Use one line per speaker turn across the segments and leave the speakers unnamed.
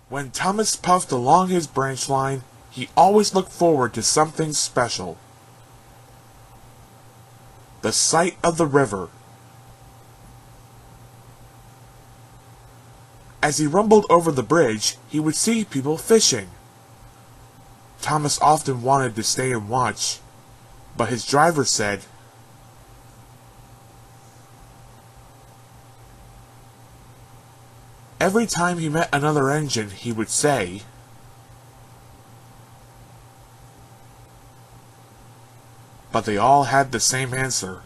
When Thomas puffed along his branch line, he always looked forward to something special. The sight of the river. As he rumbled over the bridge, he would see people fishing. Thomas often wanted to stay and watch, but his driver said, every time he met another engine, he would say, but they all had the same answer.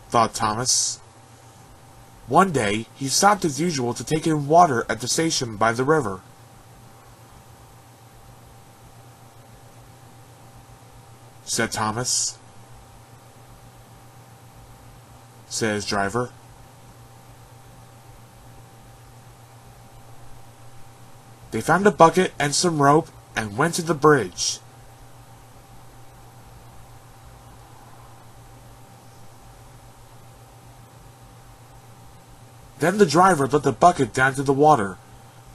Thought Thomas. One day, he stopped as usual to take in water at the station by the river. Said Thomas. Said his driver. They found a bucket and some rope and went to the bridge. Then the driver let the bucket down to the water.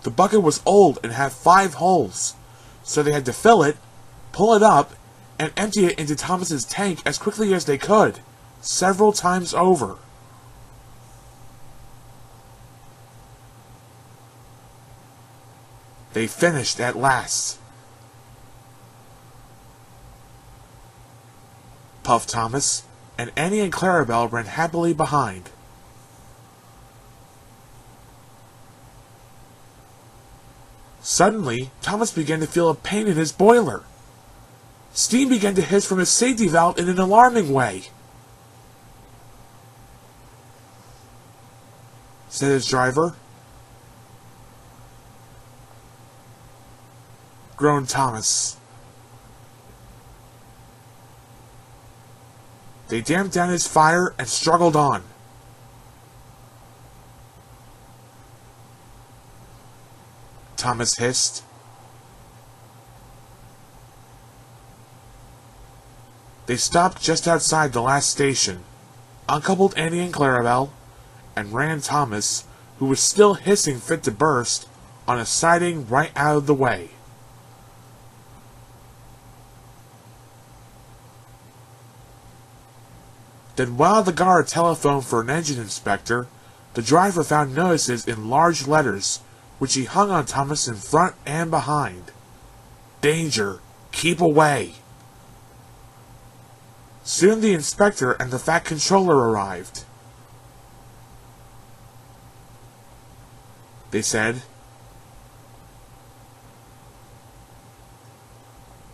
The bucket was old and had 5 holes, so they had to fill it, pull it up, and empty it into Thomas's tank as quickly as they could, several times over. They finished at last. puffed Thomas, and Annie and Clarabelle ran happily behind. Suddenly, Thomas began to feel a pain in his boiler. Steam began to hiss from his safety valve in an alarming way. Said his driver. Groaned Thomas. They damped down his fire and struggled on. Thomas hissed. They stopped just outside the last station, uncoupled Annie and Clarabelle, and ran Thomas, who was still hissing fit to burst, on a siding right out of the way. Then while the guard telephoned for an engine inspector, the driver found notices in large letters, which he hung on Thomas in front and behind. Danger! Keep away! Soon the inspector and the fat controller arrived. They said.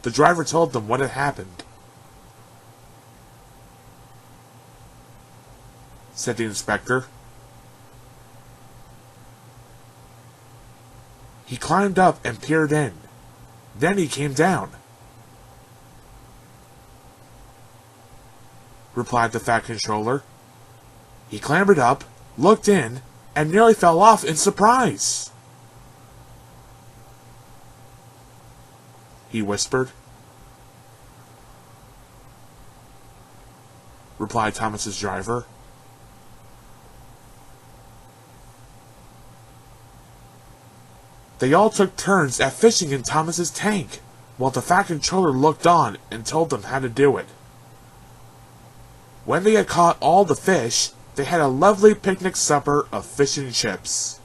The driver told them what had happened. Said the inspector. He climbed up and peered in. Then he came down. Replied the fat controller. He clambered up, looked in, and nearly fell off in surprise. He whispered. Replied Thomas's driver. They all took turns at fishing in Thomas's tank, while the fat controller looked on and told them how to do it. When they had caught all the fish, they had a lovely picnic supper of fish and chips.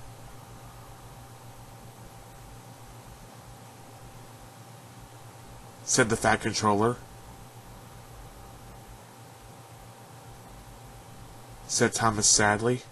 Said the fat controller. Said Thomas sadly.